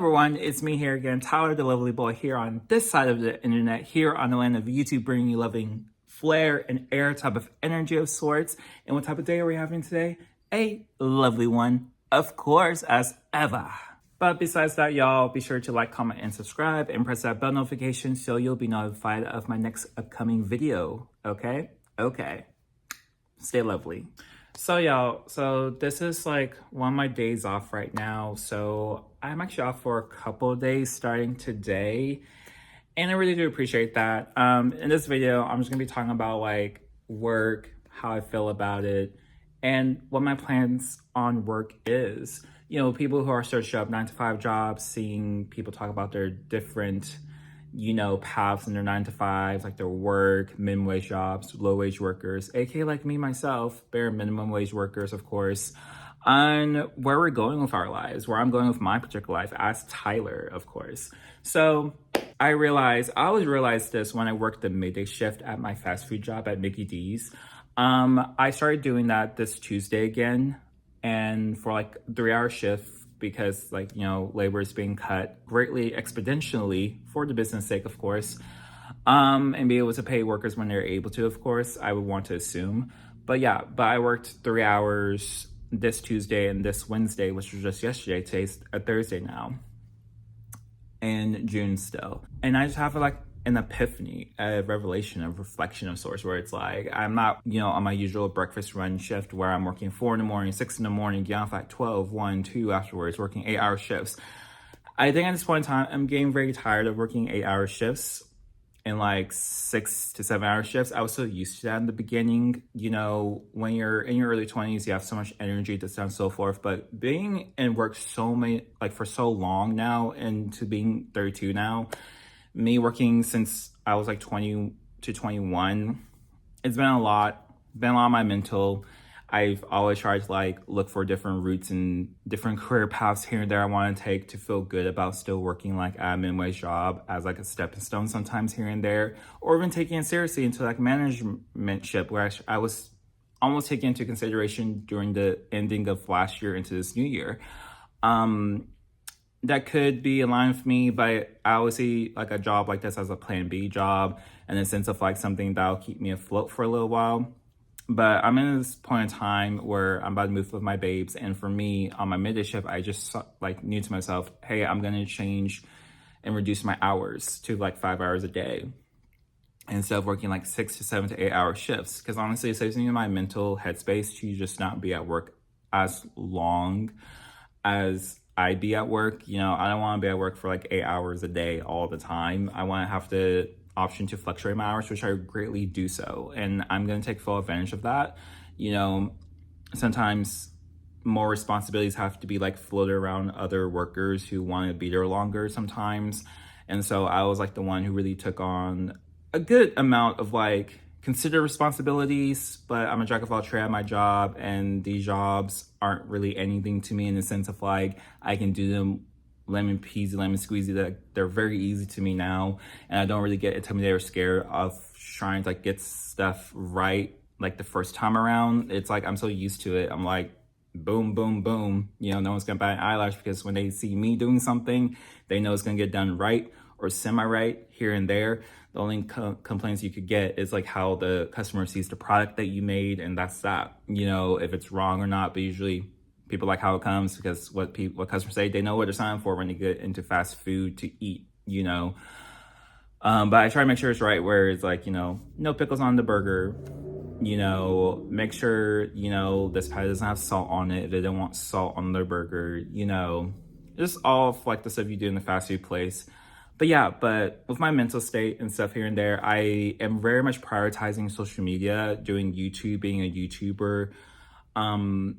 everyone, it's me here again, Tyler the Lovely Boy, here on this side of the internet, here on the land of YouTube, bringing you loving flair and air type of energy of sorts. And what type of day are we having today? A lovely one, of course, as ever. But besides that, y'all, be sure to like, comment, and subscribe, and press that bell notification so you'll be notified of my next upcoming video, okay? Okay. Stay lovely. So y'all, this is like one of my days off right now. So I'm actually off for a couple of days starting today. And I really do appreciate that. In this video, I'm just gonna be talking about like work, how I feel about it, and what my plans on work is. You know, people who are searching up 9-to-5 jobs, seeing people talk about their different, you know, paths in their 9-to-5s, like their work, minimum wage jobs, low wage workers, aka like me, myself, bare minimum wage workers, of course, on where we're going with our lives, where I'm going with my particular life as Tyler, of course. So I always realized this when I worked the midday shift at my fast food job at Mickey D's. I started doing that this Tuesday again, and for like 3-hour shift, because like, you know, labor is being cut greatly exponentially for the business sake, of course, and be able to pay workers when they're able to, of course, I would want to assume. But yeah, I worked 3 hours this Tuesday and this Wednesday, which was just yesterday. Today's a Thursday now, in June still. And I just have like an epiphany, a revelation, a reflection of sorts, where it's like, I'm not, you know, on my usual breakfast run shift where I'm working 4 in the morning, 6 in the morning, get off at 12, 1, 2 afterwards, working 8-hour shifts. I think at this point in time, I'm getting very tired of working 8-hour shifts and like 6 to 7-hour shifts. I was so used to that in the beginning. You know, when you're in your early 20s, you have so much energy, this and so forth. But being in work for so long now, and to being 32 now, me working since I was like 20 to 21, it's been a lot on my mental. I've always tried to like look for different routes and different career paths here and there I want to take to feel good about still working like at a minimum wage job as like a stepping stone sometimes here and there, or even taking it seriously into like managementship, where I was almost taken into consideration during the ending of last year into this new year. That could be aligned with me, but I always see like a job like this as a plan B job, in a sense of like something that'll keep me afloat for a little while. But I'm in this point in time where I'm about to move with my babes, and for me, on my midday shift, I just like knew to myself, hey, I'm gonna change and reduce my hours to like 5 hours a day instead of working like 6 to 7 to 8-hour shifts, because honestly, it saves me in my mental headspace to just not be at work as long as I be at work. You know, I don't want to be at work for like 8 hours a day all the time. I want to have the option to fluctuate my hours, which I greatly do so. And I'm going to take full advantage of that. You know, sometimes more responsibilities have to be like floated around other workers who want to be there longer sometimes. And so I was like the one who really took on a good amount of like consider responsibilities, but I'm a jack of all trades at my job, and these jobs aren't really anything to me in the sense of like I can do them lemon peasy, lemon squeezy. That they're very easy to me now, and I don't really get intimidated or scared of trying to like get stuff right like the first time around. It's like I'm so used to it. I'm like boom, boom, boom. You know, no one's gonna bat an eyelash, because when they see me doing something, they know it's gonna get done right or semi-right here and there. The only complaints you could get is like how the customer sees the product that you made, and that's that. You know, if it's wrong or not. But usually people like how it comes, because what customers say, they know what they're signing for when they get into fast food to eat, you know. But I try to make sure it's right, where it's like, you know, no pickles on the burger, you know, make sure, you know, this patty doesn't have salt on it if they don't want salt on their burger, you know, just all of like the stuff you do in the fast food place. But yeah, but with my mental state and stuff here and there, I am very much prioritizing social media, doing YouTube, being a YouTuber,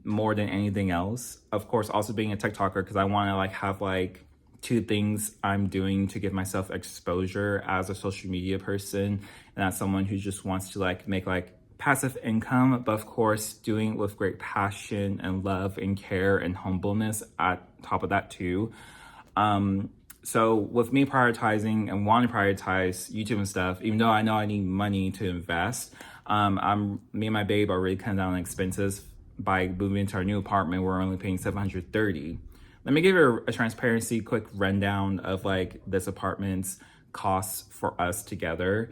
more than anything else. Of course, also being a TikToker, because I want to like have like 2 things I'm doing to give myself exposure as a social media person, and as someone who just wants to like make like passive income, but of course doing it with great passion and love and care and humbleness at top of that too. So with me prioritizing and wanting to prioritize YouTube and stuff, even though I know I need money to invest, me and my babe are really cutting down on expenses by moving into our new apartment. We're only paying $730, Let me give you a transparency quick rundown of like this apartment's costs for us together,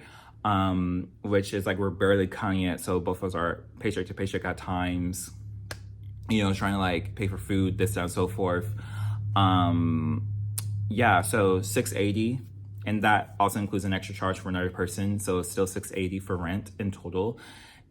which is like we're barely cutting it. So both of us are paycheck to paycheck at times, you know, trying to like pay for food, this, that, and so forth. Yeah, so 680, and that also includes an extra charge for another person. So it's still 680 for rent in total.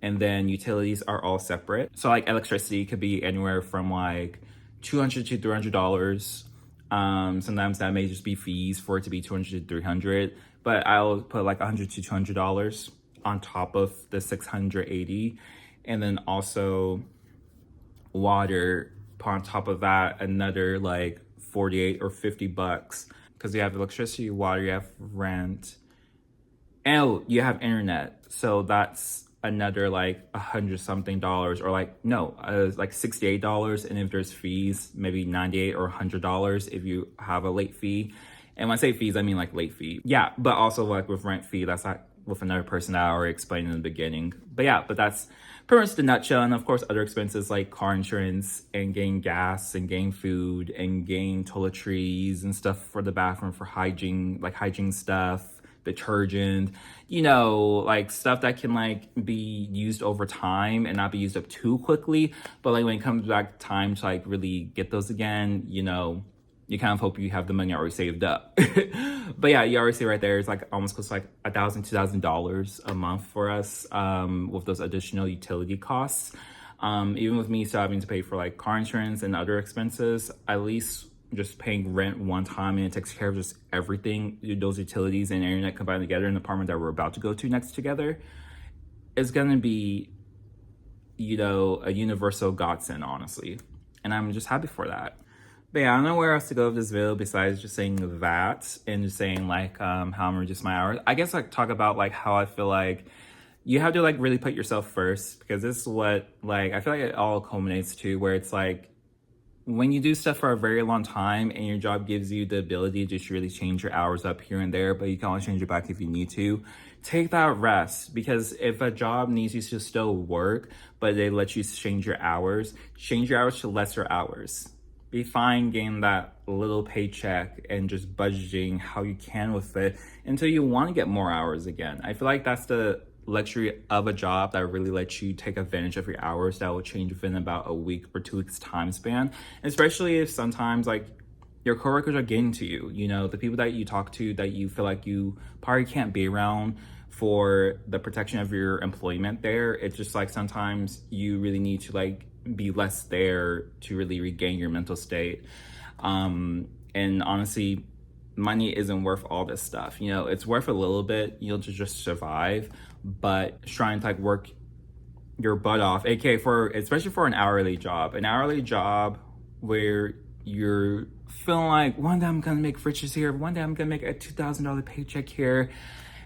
And then utilities are all separate. So like electricity could be anywhere from like $200 to $300. Sometimes that may just be fees for it to be $200 to $300, but I'll put like $100 to $200 on top of the 680. And then also water, put on top of that another like 48 or $50, because you have electricity, water, you have rent, and you have internet. So that's another like $100-something, or like no, like $68. And if there's fees, maybe $98 or $100 if you have a late fee. And when I say fees, I mean like late fee. Yeah, but also like with rent fee, that's like with another person that I already explained in the beginning. But yeah, but that's pretty much the nutshell. And of course, other expenses like car insurance and getting gas and getting food and getting toiletries and stuff for the bathroom for hygiene, like hygiene stuff, detergent, you know, like stuff that can like be used over time and not be used up too quickly. But like when it comes back time to like really get those again, you know, you kind of hope you have the money already saved up. But yeah, you already see right there, it's like almost close to like $1,000, $2,000 a month for us, with those additional utility costs. Even with me still having to pay for like car insurance and other expenses, at least just paying rent one time and it takes care of just everything, those utilities and internet combined together in the apartment that we're about to go to next together, is gonna be, you know, a universal godsend, honestly. And I'm just happy for that. But yeah, I don't know where else to go with this video besides just saying that and just saying like how I'm gonna reduce my hours. I guess like talk about like how I feel like you have to like really put yourself first, because this is what like I feel like it all culminates to, where it's like when you do stuff for a very long time and your job gives you the ability to just really change your hours up here and there, but you can only change it back if you need to, take that rest. Because if a job needs you to still work, but they let you change your hours to lesser hours. Be fine getting that little paycheck and just budgeting how you can with it until you want to get more hours again. I feel like that's the luxury of a job that really lets you take advantage of your hours that will change within about a week or 2 weeks time span. And especially if sometimes like your coworkers are getting to you, you know, the people that you talk to that you feel like you probably can't be around for the protection of your employment there. It's just like sometimes you really need to like be less there to really regain your mental state. And honestly, money isn't worth all this stuff. You know, it's worth a little bit, you know, to just survive, but trying to like work your butt off, aka especially for an hourly job where you're feeling like one day I'm gonna make riches here, one day I'm gonna make a $2,000 paycheck here.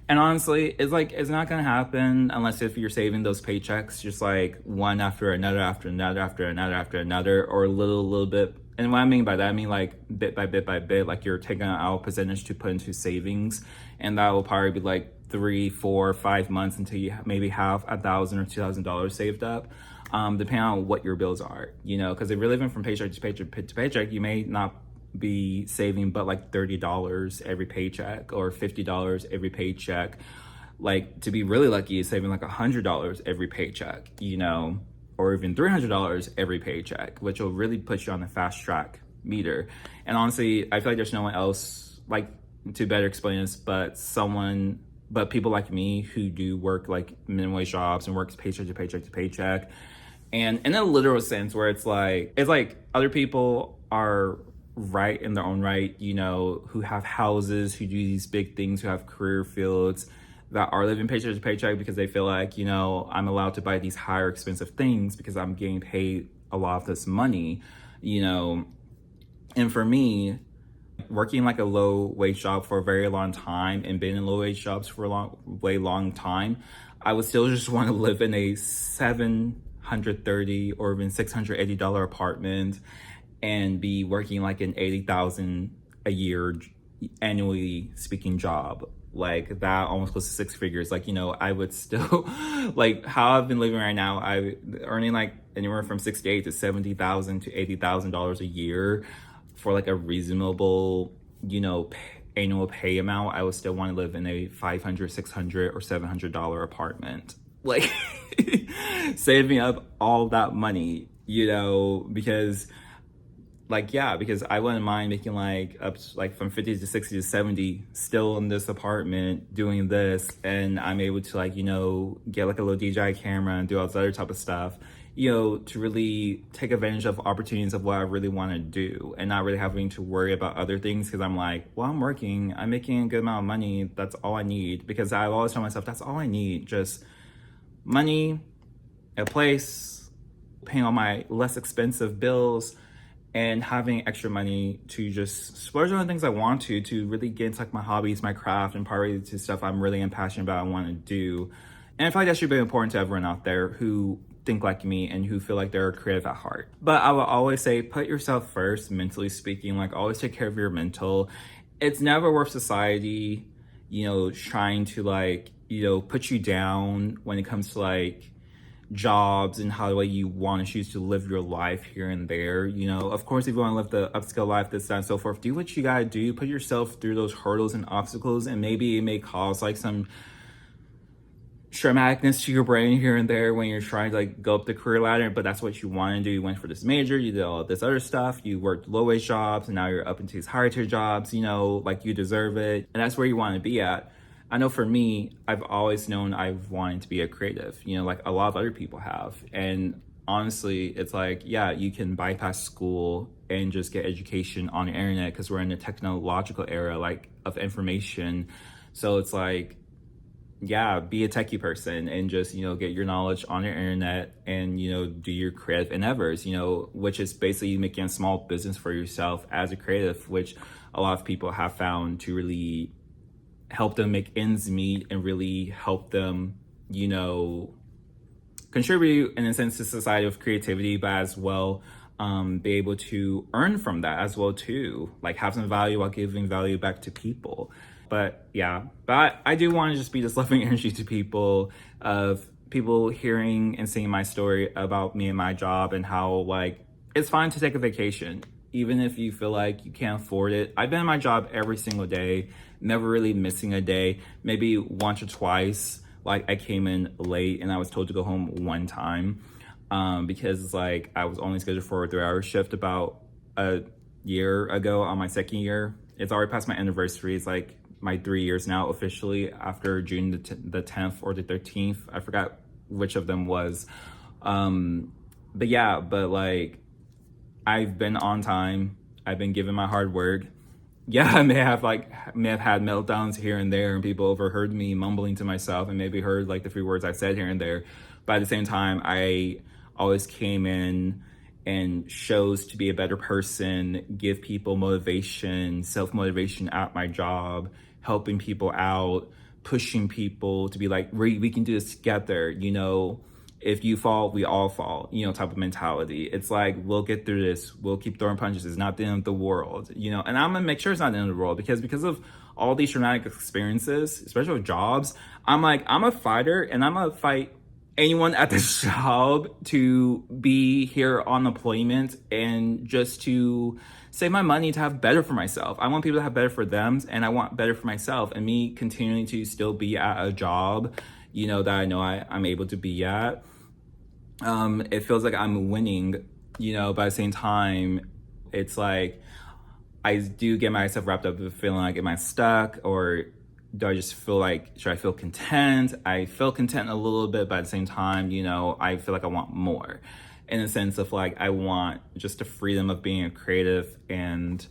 And honestly, it's like, it's not gonna happen unless if you're saving those paychecks just like one after another, or a little bit. And what I mean by that, I mean like bit by bit, like you're taking out a percentage to put into savings. And that will probably be like 3, 4, 5 months until you maybe have $1,000 or $2,000 saved up, depending on what your bills are, you know, because if you're living from paycheck to paycheck, you may not be saving but like $30 every paycheck or $50 every paycheck. Like to be really lucky is saving like $100 every paycheck, you know, or even $300 every paycheck, which will really put you on the fast track meter. And honestly, I feel like there's no one else like to better explain this but people like me who do work like minimum wage jobs and works paycheck to paycheck. And in a literal sense where it's like other people are right in their own right, you know, who have houses, who do these big things, who have career fields that are living paycheck to paycheck because they feel like, you know, I'm allowed to buy these higher expensive things because I'm getting paid a lot of this money, you know. And for me, working like a low wage job for a very long time and being in low wage jobs for a way long time, I would still just want to live in a $730 or even $680 apartment and be working like an $80,000 a year annually speaking job. Like that almost close to 6 figures. Like, you know, I would still like how I've been living right now, I earning like anywhere from $68,000 to $70,000 to $80,000 a year for like a reasonable, annual pay amount, I would still want to live in a $500, $600, or $700 apartment. Like, save me up all that money, because because I wouldn't mind making like up like from 50 to 60 to 70 still in this apartment doing this, and I'm able to get like a little DJI camera and do all this other type of stuff, to really take advantage of opportunities of what I really want to do, and not really having to worry about other things, because I'm like, well, I'm working, I'm making a good amount of money, that's all I need. Because I always tell myself that's all I need, just money, a place, paying all my less expensive bills, and having extra money to just splurge on the things I want to really get into like my hobbies, my craft, and probably to stuff I'm really passionate about and want to do. And I feel like that should be important to everyone out there who think like me and who feel like they're creative at heart. But I will always say, put yourself first, mentally speaking. Like, always take care of your mental. It's never worth society, trying to put you down when it comes to jobs and how the way you want to choose to live your life here and there. Of course, if you want to live the upscale life, this, that, and so forth, do what you gotta do. Put yourself through those hurdles and obstacles, and maybe it may cause some traumaticness to your brain here and there when you're trying to go up the career ladder, but that's what you want to do. You went for this major, you did all this other stuff, you worked low wage jobs, and now you're up into these higher tier jobs, you deserve it, and that's where you want to be at. I know for me, I've always known I've wanted to be a creative, like a lot of other people have. And honestly, it's you can bypass school and just get education on the internet, because we're in a technological era, of information. So it's be a techie person and just, get your knowledge on the internet and, do your creative endeavors, which is basically making a small business for yourself as a creative, which a lot of people have found to really help them make ends meet and really help them, contribute in a sense to society of creativity, but as well be able to earn from that as well too, have some value while giving value back to people. But I do want to just be this loving energy to people, of people hearing and seeing my story about me and my job, and how it's fine to take a vacation even if you feel like you can't afford it. I've been in my job every single day, never really missing a day. Maybe once or twice, I came in late and I was told to go home one time, because I was only scheduled for a 3-hour shift about a year ago on my second year. It's already past my anniversary. It's my 3 years now officially, after June the 10th or the 13th. I forgot which of them was. I've been on time. I've been giving my hard work. I may have had meltdowns here and there, and people overheard me mumbling to myself and maybe heard the few words I said here and there. But at the same time, I always came in and chose to be a better person, give people motivation, self-motivation at my job, helping people out, pushing people to be we can do this together, if you fall, we all fall, type of mentality. It's we'll get through this. We'll keep throwing punches. It's not the end of the world, and I'm gonna make sure it's not the end of the world, because of all these traumatic experiences, especially with jobs, I'm a fighter, and I'm gonna fight anyone at this job to be here on employment and just to save my money to have better for myself. I want people to have better for them, and I want better for myself, and me continuing to still be at a job, that I know I'm able to be at. It feels like I'm winning, but at the same time, it's I do get myself wrapped up with feeling am I stuck, or do I just feel should I feel content? I feel content a little bit, but at the same time, I feel I want more, in the sense of I want just the freedom of being a creative and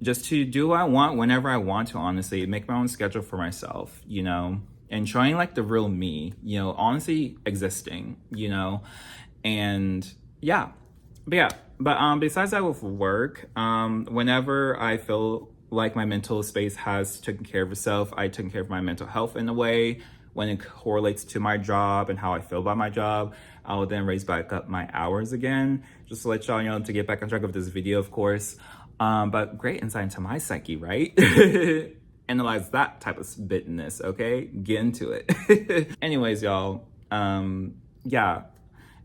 just to do what I want whenever I want to, honestly, make my own schedule for myself, and showing the real me, honestly existing, and but besides that, with work, whenever I feel my mental space has taken care of itself, I taken care of my mental health in a way. When it correlates to my job and how I feel about my job, I will then raise back up my hours again, just to let y'all know, to get back on track of this video, of course. But great insight into my psyche, right? Analyze that type of business, okay? Get into it. Anyways, y'all,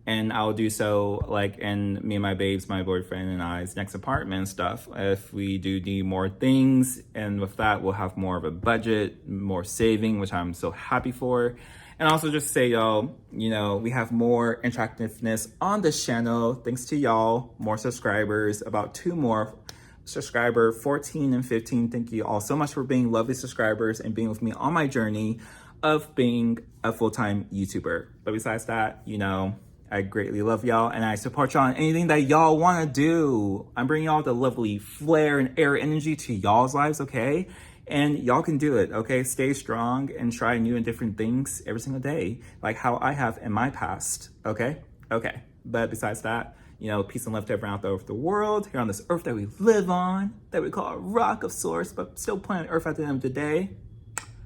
And I'll do so like in me and my babes, my boyfriend and I's next apartment and stuff. If we do need more things, and with that, we'll have more of a budget, more saving, which I'm so happy for. And also just say, y'all, you know, we have more interactiveness on this channel. Thanks to y'all, more subscribers, about 2 more subscriber, 14 and 15. Thank you all so much for being lovely subscribers and being with me on my journey of being a full-time YouTuber. But besides that, you know, I greatly love y'all and I support y'all on anything that y'all want to do. I'm bringing y'all the lovely flair and air energy to y'all's lives, okay? And y'all can do it, okay? Stay strong and try new and different things every single day, like how I have in my past, okay? Okay, but besides that, you know, peace and love to everyone out there over the world, here on this earth that we live on, that we call a rock of sorts, but still planet Earth at the end of the day.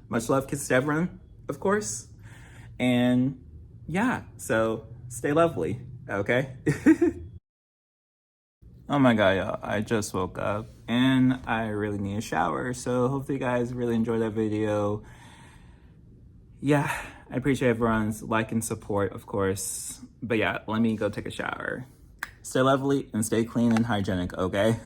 Much love, kisses to everyone, of course. And yeah, so stay lovely, okay? Oh my god, y'all, I just woke up and I really need a shower, so hopefully you guys really enjoyed that video. Yeah, I appreciate everyone's like and support, of course. But yeah, let me go take a shower. Stay lovely and stay clean and hygienic, okay?